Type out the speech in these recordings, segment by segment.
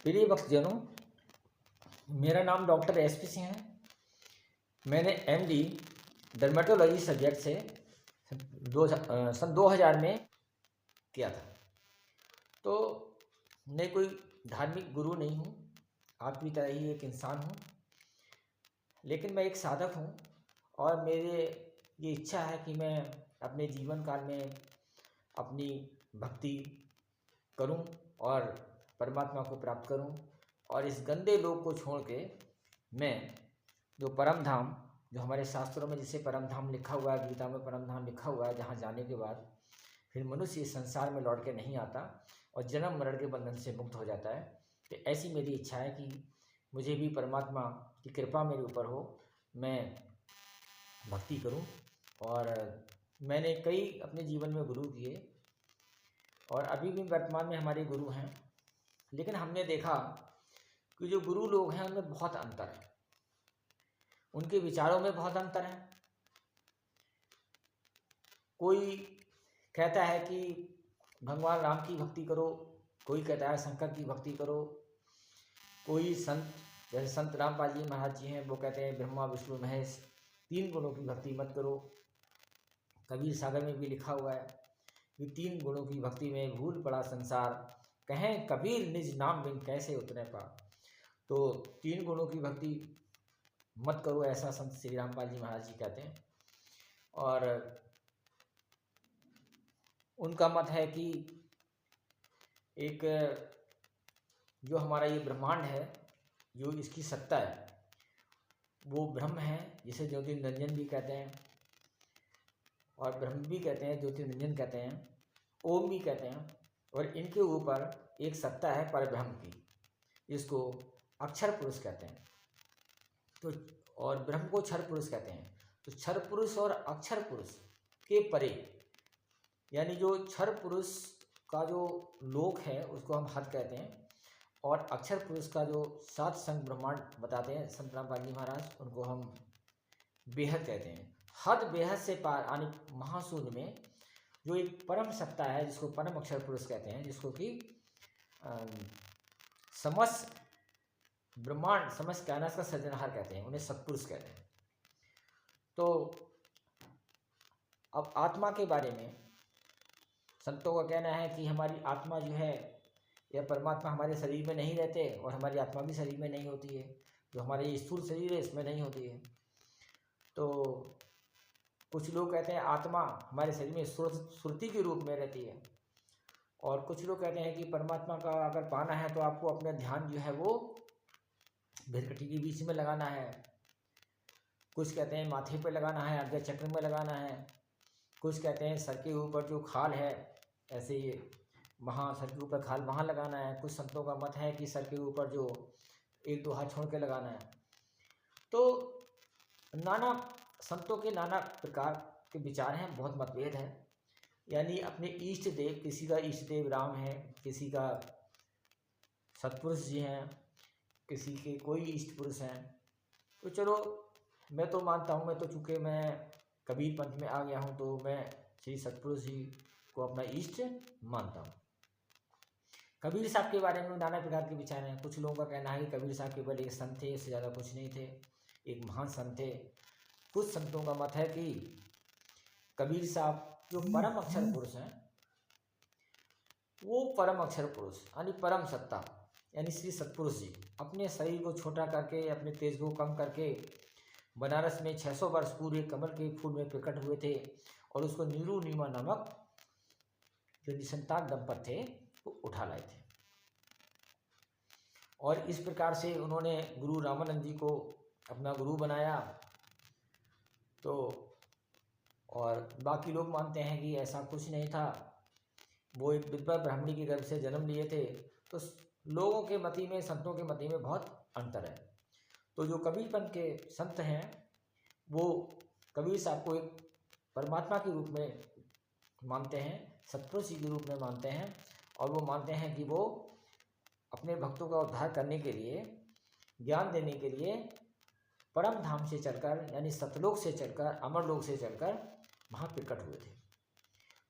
प्रिय भक्तजनों, मेरा नाम डॉक्टर एसपी सिंह है। मैंने एमडी डर्मेटोलॉजी सब्जेक्ट से सन 2000 में किया था। तो मैं कोई धार्मिक गुरु नहीं हूँ, आपकी तरह ही एक इंसान हूँ, लेकिन मैं एक साधक हूँ और मेरे ये इच्छा है कि मैं अपने जीवन काल में अपनी भक्ति करूं और परमात्मा को प्राप्त करूं और इस गंदे लोक को छोड़ के मैं जो परम धाम, जो हमारे शास्त्रों में जिसे परम धाम लिखा हुआ है, गीता में परम धाम लिखा हुआ है, जहाँ जाने के बाद फिर मनुष्य इस संसार में लौट के नहीं आता और जन्म मरण के बंधन से मुक्त हो जाता है। तो ऐसी मेरी इच्छा है कि मुझे भी परमात्मा की कृपा मेरे ऊपर हो, मैं भक्ति करूं। और मैंने कई अपने जीवन में गुरु किए और अभी भी वर्तमान में हमारे गुरु हैं, लेकिन हमने देखा कि जो गुरु लोग हैं उनमें बहुत अंतर है, उनके विचारों में बहुत अंतर है। कोई कहता है कि भगवान राम की भक्ति करो, कोई कहता है शंकर की भक्ति करो, कोई संत जैसे संत रामपाल जी महाराज जी हैं वो कहते हैं ब्रह्मा विष्णु महेश 3 गुणों की भक्ति मत करो। कबीर सागर में भी लिखा हुआ है कि 3 गुणों की भक्ति में भूल पड़ा संसार, कहें कबीर निज नाम बिन कैसे उतरे पार। तो 3 गुणों की भक्ति मत करो, ऐसा संत श्री रामपाल जी महाराज जी कहते हैं। और उनका मत है कि एक जो हमारा ये ब्रह्मांड है, जो इसकी सत्ता है, वो ब्रह्म है, जिसे ज्योति निरंजन भी कहते हैं और ब्रह्म भी कहते हैं, ज्योति निरंजन कहते हैं, ओम भी कहते हैं। और इनके ऊपर एक सत्ता है परब्रह्म की, जिसको अक्षर पुरुष कहते हैं। तो और ब्रह्म को क्षर पुरुष कहते हैं। तो क्षर पुरुष और अक्षर पुरुष के परे, यानी जो क्षर पुरुष का जो लोक है उसको हम हद कहते हैं, और अक्षर पुरुष का जो 7 संग ब्रह्मांड बताते हैं संत रामपाल जी महाराज, उनको हम बेहद कहते हैं। हद बेहद से पार यानी महाशून्य में जो एक परम सत्ता है, जिसको परम अक्षर पुरुष कहते हैं, जिसको कि समस्त ब्रह्मांड समस्त कैनस का सृजनहार कहते हैं, उन्हें सत्पुरुष कहते हैं। तो अब आत्मा के बारे में संतों का कहना है कि हमारी आत्मा जो है, यह परमात्मा हमारे शरीर में नहीं रहते और हमारी आत्मा भी शरीर में नहीं होती है। जो हमारे ये स्थूल शरीर है इसमें नहीं होती है। तो कुछ लोग कहते हैं आत्मा हमारे शरीर में सुरति के रूप में रहती है, और कुछ लोग कहते हैं कि परमात्मा का अगर पाना है तो आपको अपना ध्यान जो है वो भिरकटी के बीच में लगाना है। कुछ कहते हैं माथे पे लगाना है, आज्ञा चक्र में लगाना है। कुछ कहते हैं सर के ऊपर जो खाल है, ऐसे वहाँ सर के ऊपर खाल वहाँ लगाना है। कुछ संतों का मत है कि सर के ऊपर जो 1-2 हाथ छोड़ के लगाना है। तो नाना संतों के नाना प्रकार के विचार हैं, बहुत मतभेद है। यानी अपने इष्ट देव, किसी का इष्ट देव राम है, किसी का सतपुरुष जी हैं, किसी के कोई इष्ट पुरुष हैं। तो चलो मैं तो मानता हूँ, मैं तो चूँकि मैं कबीर पंथ में आ गया हूँ, तो मैं श्री सतपुरुष जी को अपना इष्ट मानता हूँ। कबीर साहब के बारे में नाना प्रकार के विचार हैं। कुछ लोगों का कहना है कि कबीर साहब केवल एक संत थे, इससे ज़्यादा कुछ नहीं थे, एक महान संत थे। कुछ संतों का मत है कि कबीर साहब जो परम अक्षर पुरुष हैं, वो परम अक्षर पुरुष यानी परम सत्ता यानी श्री सतपुरुष जी अपने शरीर को छोटा करके, अपने तेज को कम करके बनारस में 600 वर्ष पूर्व कमल के फूल में प्रकट हुए थे, और उसको नीरू नीमा नामक जो निसंतान दंपत थे वो उठा लाए थे। और इस प्रकार से उन्होंने गुरु रामानंद जी को अपना गुरु बनाया। तो और बाकी लोग मानते हैं कि ऐसा कुछ नहीं था, वो एक विधवा ब्राह्मणी के गर्भ से जन्म लिए थे। तो लोगों के मति में, संतों के मति में बहुत अंतर है। तो जो कबीर पंथ के संत हैं वो कबीर साहब को एक परमात्मा के रूप में मानते हैं, सतपुरुष जी के रूप में मानते हैं, और वो मानते हैं कि वो अपने भक्तों का उद्धार करने के लिए, ज्ञान देने के लिए परम धाम से चलकर यानी सतलोक से चलकर, अमरलोक से चलकर वहाँ प्रकट हुए थे,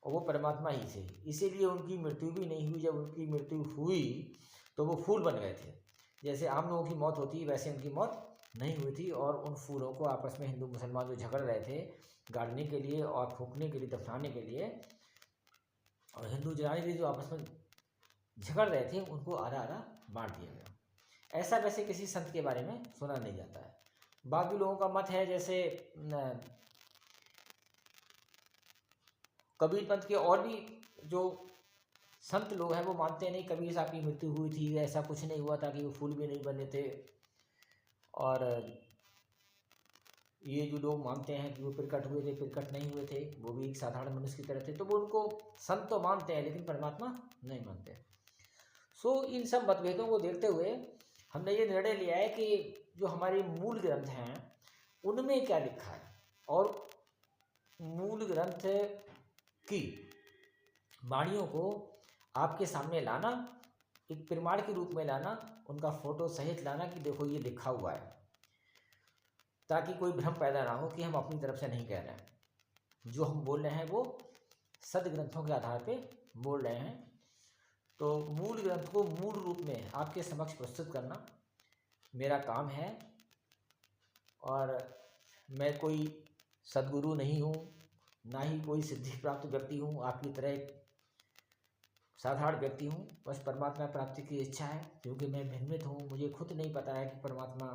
और वो परमात्मा ही थे। इसीलिए उनकी मृत्यु भी नहीं हुई। जब उनकी मृत्यु हुई तो वो फूल बन गए थे। जैसे आम लोगों की मौत होती है वैसे उनकी मौत नहीं हुई थी, और उन फूलों को आपस में हिंदू मुसलमान जो झगड़ रहे थे गाड़ने के लिए और फूकने के लिए, दफनाने के लिए, और हिंदू जलाने के लिए जो आपस में झगड़ रहे थे, उनको आधा आधा बांट दिया गया। ऐसा वैसे किसी संत के बारे में सुना नहीं जाता है। बाकी लोगों का मत है, जैसे कबीर पंथ के और भी जो संत लोग हैं वो मानते नहीं कबीर साहब की मृत्यु हुई थी, ऐसा कुछ नहीं हुआ था, कि वो फूल भी नहीं बने थे। और ये जो लोग मानते हैं कि वो प्रकट हुए थे, प्रकट नहीं हुए थे, वो भी एक साधारण मनुष्य की तरह थे, तो वो उनको संत तो मानते हैं लेकिन परमात्मा नहीं मानते। सो इन सब मतभेदों को देखते हुए हमने ये निर्णय लिया है कि जो हमारे मूल ग्रंथ हैं उनमें क्या लिखा है, और मूल ग्रंथ की वाणियों को आपके सामने लाना, एक प्रमाण के रूप में लाना, उनका फोटो सहित लाना कि देखो ये लिखा हुआ है, ताकि कोई भ्रम पैदा ना हो कि हम अपनी तरफ से नहीं कह रहे हैं। जो हम बोल रहे हैं वो सदग्रंथों के आधार पे बोल रहे हैं। तो मूल ग्रंथ को मूल रूप में आपके समक्ष प्रस्तुत करना मेरा काम है, और मैं कोई सद्गुरु नहीं हूँ, ना ही कोई सिद्धि प्राप्त व्यक्ति हूँ, आपकी तरह एक साधारण व्यक्ति हूँ। बस परमात्मा प्राप्ति की इच्छा है, क्योंकि मैं भ्रमित हूँ, मुझे खुद नहीं पता है कि परमात्मा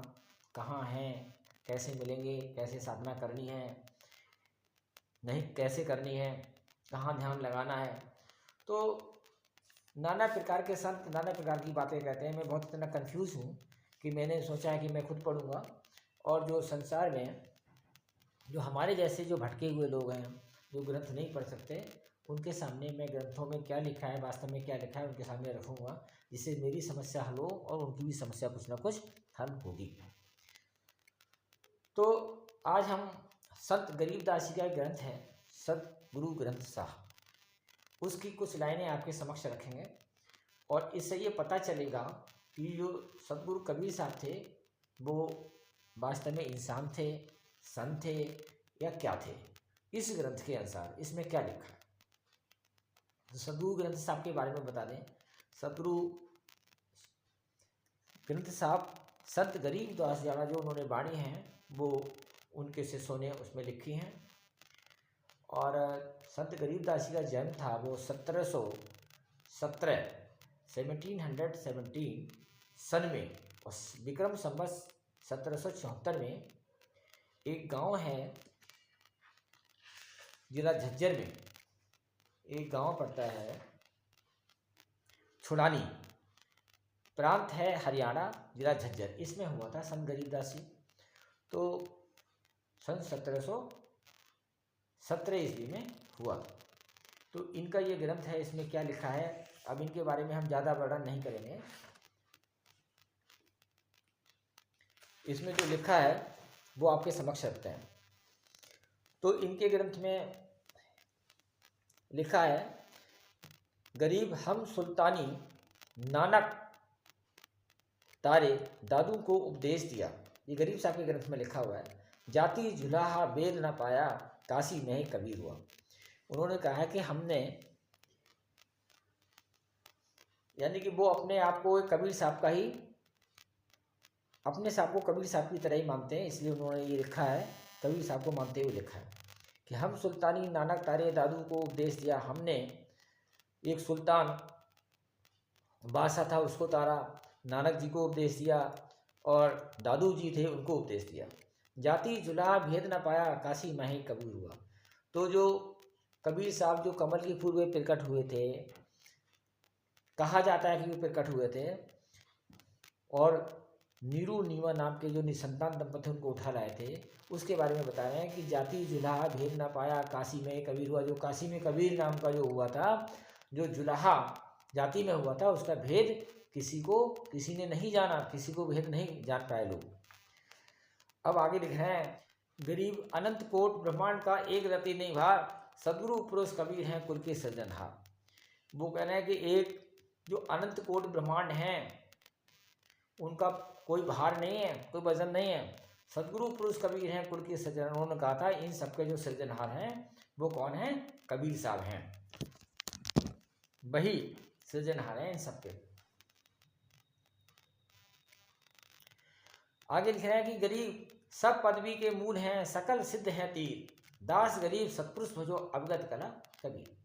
कहाँ है, कैसे मिलेंगे, कैसे साधना करनी है, नहीं कैसे करनी है, कहाँ ध्यान लगाना है। तो नाना प्रकार के संत नाना प्रकार की बातें कहते हैं। मैं बहुत इतना कंफ्यूज हूँ कि मैंने सोचा है कि मैं खुद पढ़ूँगा, और जो संसार में जो हमारे जैसे जो भटके हुए लोग हैं, जो ग्रंथ नहीं पढ़ सकते, उनके सामने मैं ग्रंथों में क्या लिखा है, वास्तव में क्या लिखा है, उनके सामने रखूँगा, जिससे मेरी समस्या हल हो और उनकी भी समस्या कुछ ना कुछ हल होगी। तो आज हम संत गरीबदास जी का एक ग्रंथ है सतगुरु ग्रंथ साहब, उसकी कुछ लाइनें आपके समक्ष रखेंगे, और इससे ये पता चलेगा कि जो सतगुरु कबीर साहब थे वो वास्तव में इंसान थे, संत थे, या क्या थे। इस ग्रंथ के अनुसार इसमें क्या लिखा है, तो सतगुरु ग्रंथ साहब के बारे में बता दें। सतगुरु ग्रंथ साहब संत गरीबदास जी जो उन्होंने वाणी हैं वो उनके शिष्यों ने उसमें लिखी हैं। और संत गरीबदास जी का जन्म था वो 1717 सन में, और विक्रम संवत 1774 में एक गांव है जिला झज्जर में, एक गांव पड़ता है छुड़ानी, प्रांत है हरियाणा, जिला झज्जर, इसमें हुआ था संत गरीबदास जी। तो सन 1717 ईस्वी में हुआ। तो इनका ये ग्रंथ है, इसमें क्या लिखा है, अब इनके बारे में हम ज़्यादा वर्णन नहीं करेंगे। इसमें जो लिखा है वो आपके समक्ष रखते हैं। तो इनके ग्रंथ में लिखा है, गरीब हम सुल्तानी नानक तारे दादू को उपदेश दिया। ये गरीब साहब के ग्रंथ में लिखा हुआ है। जाति झुलाहा वेद न पाया, काशी में ही कबीर हुआ। उन्होंने कहा है कि हमने, यानी कि वो अपने आप को कबीर साहब का ही, अपने साहब को कबीर साहब की तरह ही मानते हैं, इसलिए उन्होंने ये लिखा है, कबीर साहब को मानते हुए लिखा है कि हम सुल्तानी नानक तारे दादू को उपदेश दिया। हमने एक सुल्तान बादशाह था उसको तारा, नानक जी को उपदेश दिया, और दादू जी थे उनको उपदेश दिया। जाति जुला भेद न पाया, काशी में ही कबीर हुआ। तो जो कबीर साहब जो कमल के फूल में प्रकट हुए थे, कहा जाता है कि वो प्रकट हुए थे, और नीरू नीवा नाम के जो निसंतान दंपति उनको उठा लाए थे, उसके बारे में बता रहे हैं कि जाति जुलाहा भेद ना पाया, काशी में कबीर हुआ। जो काशी में कबीर नाम का जो हुआ था, जो जुलाहा जाति में हुआ था, उसका भेद किसी ने नहीं जाना, किसी को भेद नहीं जान पाए लोग। अब आगे लिख रहे हैं, गरीब अनंत कोट ब्रह्मांड का एक रति नहीं भार, सदगुरु पुरुष कबीर हैं कुल के सृजनहार। वो कह रहे हैं कि एक जो अनंत कोट ब्रह्मांड हैं उनका कोई भार नहीं है, कोई वजन नहीं है। सदगुरु पुरुष कबीर हैं कुल के सृजन। उन्होंने कहा था इन सबके जो सृजनहार हैं वो कौन है, कबीर साहब हैं, वही सृजनहार हैं इन सबके। आगे लिख रहा है कि गरीब सब पदवी के मूल हैं, सकल सिद्ध हैं तीर, दास गरीब सत्पुरुष भजो अवगत कला कबीर।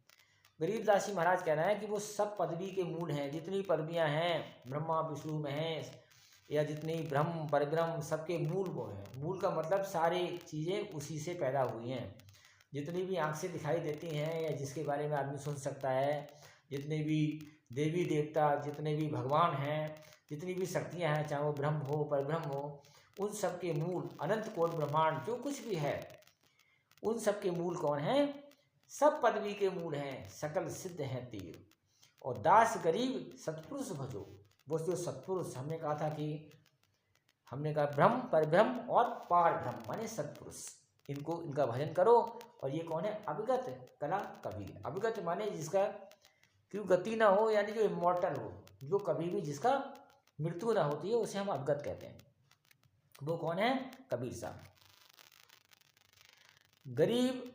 गरीब दासी महाराज कह रहे हैं कि वो सब पदवी के मूल हैं, जितनी पदवियां हैं ब्रह्मा विष्णु महेश या जितनी ब्रह्म परब्रह्म सबके मूल वो हैं। मूल का मतलब सारी चीज़ें उसी से पैदा हुई हैं। जितनी भी आँख से दिखाई देती हैं या जिसके बारे में आदमी सुन सकता है, जितने भी देवी देवता, जितने भी भगवान हैं, जितनी भी शक्तियाँ हैं, चाहे वो ब्रह्म हो परब्रह्म हो, उन सब के मूल अनंत कोट ब्रह्मांड जो कुछ भी है उन सब के मूल कौन हैं? सब पदवी के मूल हैं, सकल सिद्ध हैं तीर, और दास गरीब सत्पुरुष भजो। वो जो सत्पुरुष हमने कहा था कि हमने कहा ब्रह्म परब्रह्म और पार ब्रह्म माने सत्पुरुष, इनको इनका भजन करो। और ये कौन है? अविगत कला कबीर। अविगत माने जिसका क्यों गति ना हो, यानी जो इमॉर्टल हो, जो कभी भी जिसका मृत्यु ना होती है, उसे हम अवगत कहते हैं। वो कौन है? कबीर साहब। गरीब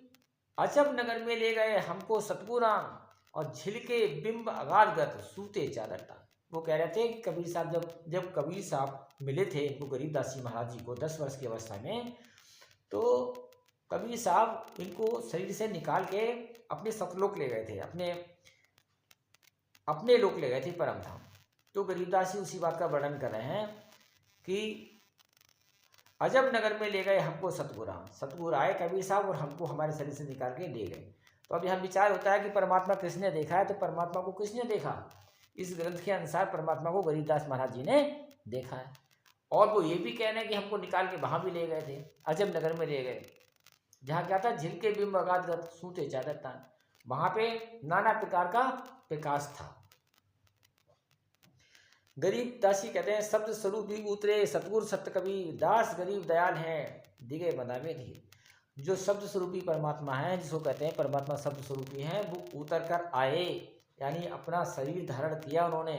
अजब नगर में ले गए हमको सतगुराम, और झिलके बिंब अगाधगत सूते चादरता। वो कह रहे थे कि कबीर साहब जब कबीर साहब मिले थे इनको गरीबदासी महाराज जी को 10 वर्ष की अवस्था में, तो कबीर साहब इनको शरीर से निकाल के अपने सतलोक ले गए थे, अपने लोक ले गए थे, परम धाम। तो गरीबदासी उसी बात का वर्णन कर रहे हैं कि अजब नगर में ले गए हमको सतगुराम, सतगुरु आए कबीर साहब और हमको हमारे शरीर से निकाल के ले गए। तो अब यहाँ विचार होता है कि परमात्मा किसने देखा है? तो परमात्मा को किसने देखा? इस ग्रंथ के अनुसार परमात्मा को गरीबदास महाराज जी ने देखा है। और वो ये भी कह रहे हैं कि हमको निकाल के वहाँ भी ले गए थे, अजब नगर में ले गए, जहाँ क्या था? झिलके बिंब अगाधगत सूते चादर तान। वहाँ पे नाना प्रकार का प्रकाश था। गरीब दासी कहते हैं शब्द स्वरूप ही उतरे सतगुरु सत्य कबीर, दास गरीब दयाल हैं दिगे बनावे धीर। जो शब्द स्वरूपी परमात्मा है, जिसको कहते हैं परमात्मा शब्द स्वरूपी हैं, वो उतर कर आए, यानी अपना शरीर धारण किया उन्होंने।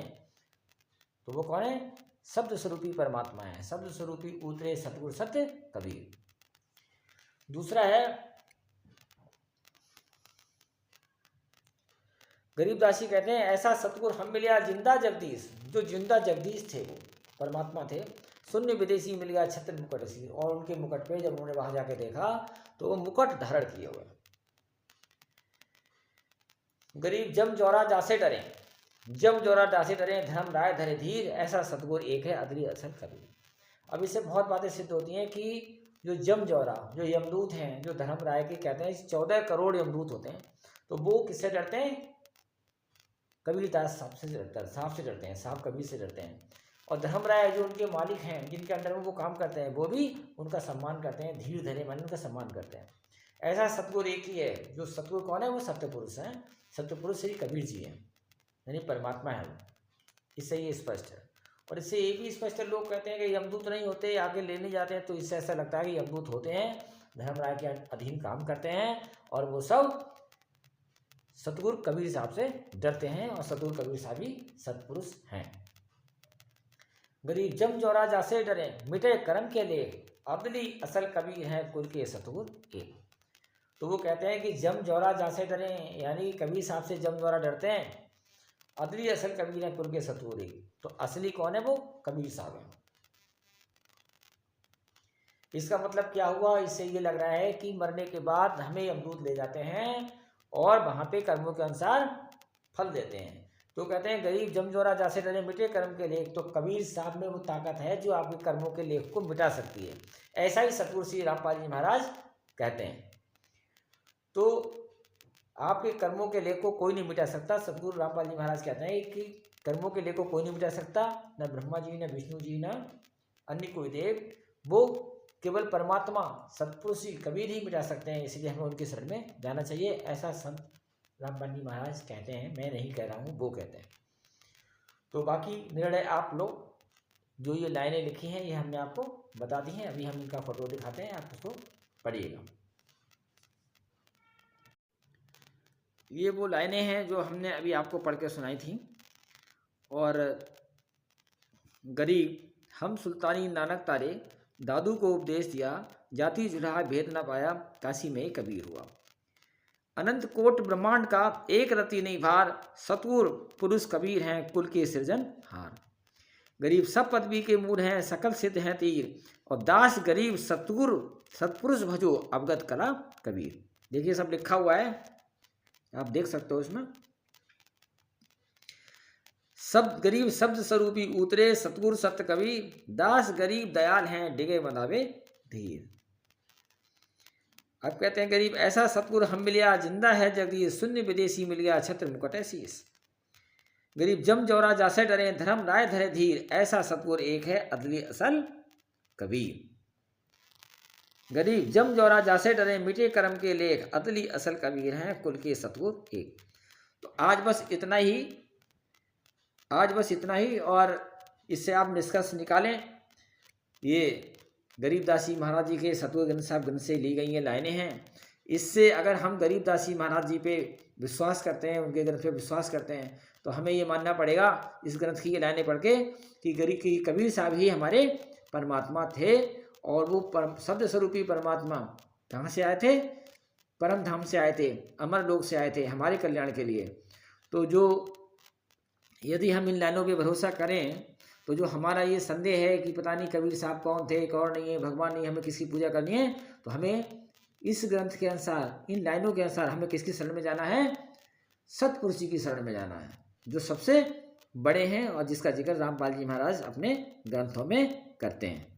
तो वो कौन है? शब्द स्वरूपी परमात्मा है। शब्द स्वरूपी उतरे सतगुरु सत्य कबीर। दूसरा है गरीबदासी कहते हैं ऐसा सतगुरु हम मिलिया जिंदा जगदीश। जो जिंदा जगदीश थे वो परमात्मा थे। शून्य विदेशी मिल गया छत्र मुकुट सी, और उनके मुकुट पे जब उन्होंने वहां जाके देखा तो वो मुकुट धारण किए हुए। गरीब जम जौरा जासे डरे, जम जौरा जासे डरे, धर्म राय धरे धीर, ऐसा सतगुरु एक है अदरी असल कबीर। अब इससे बहुत बातें सिद्ध होती हैं कि जो जम जौरा, जो यमदूत हैं, जो धर्म राय के कहते हैं 14 करोड़ यमदूत होते हैं, तो वो किससे डरते हैं? कबीरदास साहब से डरते हैं, साहब कबीर से डरते हैं। और धर्मराय जो उनके मालिक हैं, जिनके अंडर में वो काम करते हैं, वो भी उनका सम्मान करते हैं, धीर धरे मन उनका सम्मान करते हैं। ऐसा सतगुरु एक ही है। जो सतगुरु कौन है? वो सत्यपुरुष हैं। सत्यपुरुष श्री कबीर जी हैं, यानी परमात्मा है वो। इससे ये स्पष्ट है। और इससे ये भी स्पष्ट है, लोग कहते हैं कि यमदूत नहीं होते, आगे लेने जाते हैं, तो इससे ऐसा लगता है कि यमदूत होते हैं, धर्मराय के अधीन काम करते हैं, और वो सब सतगुरु कबीर साहब से डरते हैं, और सतगुरु कबीर साहब भी सतपुरुष हैं। गरीब जम जौरा जासे डरे, मिटे कर्म के लिए, अदली असल कबीर हैं कुल के सतगुरु एक। तो वो कहते हैं कि जम जौरा जासे डरे, यानी कबीर साहब से जम जौरा डरते हैं, अदली असल कबीर हैं कुल के सतगुरु एक। तो असली कौन है? वो कबीर साहब हैं। इसका मतलब क्या हुआ? इससे ये लग रहा है कि मरने के बाद हमें यमदूत ले जाते हैं और वहाँ पे कर्मों के अनुसार फल देते हैं। तो कहते हैं गरीब जमजोरा जासे डरे, मिटे कर्म के लेख। तो कबीर साहब में वो ताकत है जो आपके कर्मों के लेख को मिटा सकती है। ऐसा ही सतगुरु श्री रामपाल जी महाराज कहते हैं। तो आपके कर्मों के लेख को कोई नहीं मिटा सकता। सतगुरु रामपाल जी महाराज कहते हैं कि कर्मों के लेख को कोई नहीं मिटा सकता, न ब्रह्मा जी, न विष्णु जी, न अन्य कोई देव। वो केवल परमात्मा सतपुरुष कबीर ही मिटा सकते हैं। इसलिए हमें उनके शरण में जाना चाहिए। ऐसा संत रामपाल जी महाराज कहते हैं, मैं नहीं कह रहा हूँ, वो कहते हैं। तो बाकी निर्णय आप लोग, जो ये लाइनें लिखी हैं ये हमने आपको बता दी हैं। अभी हम इनका फोटो दिखाते हैं, आप उसको पढ़िएगा। ये वो लाइनें हैं जो हमने अभी आपको पढ़ के सुनाई थी। और गरीब हम सुल्तानी नानक तारे, दादू को उपदेश दिया, जाति जुड़ा भेद न पाया, काशी में कबीर हुआ। अनंत कोट ब्रह्मांड का एक रति नहीं भार, सतगुर पुरुष कबीर हैं कुल के सृजन हार। गरीब सब पदवी के मूल हैं, सकल सिद्ध हैं तीर, और दास गरीब सतपुरुष भजो अवगत कला कबीर। देखिए सब लिखा हुआ है, आप देख सकते हो इसमें। सब गरीब शब्द स्वरूपी उतरे, सतगुरु सत्य कवि, दास गरीब दयाल हैं, डिगे बनावे धीर। अब कहते हैं गरीब ऐसा सतगुरु हम मिलिया, जिंदा है जगदीश, शून्य विदेशी मिल गया, छत्र मुकुट शीस। गरीब जम जौरा जासे डरे, धर्म राय धरे धीर, ऐसा सतगुरु एक है, अदली असल कबीर। गरीब जम जौरा जासे डरे, मिटे कर्म के लेख, अदली असल कबीर हैं, कुल के सतगुरु एक। तो आज बस इतना ही, और इससे आप निष्कर्ष निकालें। ये गरीबदासी महाराज जी के सतगुरु ग्रंथ साहब ग्रंथ से ली गई ये लाइनें हैं। इससे अगर हम गरीबदासी महाराज जी पे विश्वास करते हैं, उनके ग्रंथ पे विश्वास करते हैं, तो हमें ये मानना पड़ेगा इस ग्रंथ की ये लाइनें पढ़ के कि कबीर साहब ही हमारे परमात्मा थे, और वो शब्द स्वरूपी परमात्मा कहाँ से आए थे? परम धाम से आए थे, अमर लोक से आए थे, हमारे कल्याण के लिए। तो यदि हम इन लाइनों पे भरोसा करें, तो जो हमारा ये संदेह है कि पता नहीं कबीर साहब कौन थे, कौन नहीं है, भगवान नहीं, हमें किसकी पूजा करनी है, तो हमें इस ग्रंथ के अनुसार, इन लाइनों के अनुसार हमें किसकी शरण में जाना है? सतपुरुष जी की शरण में जाना है, जो सबसे बड़े हैं और जिसका जिक्र रामपाल जी महाराज अपने ग्रंथों में करते हैं।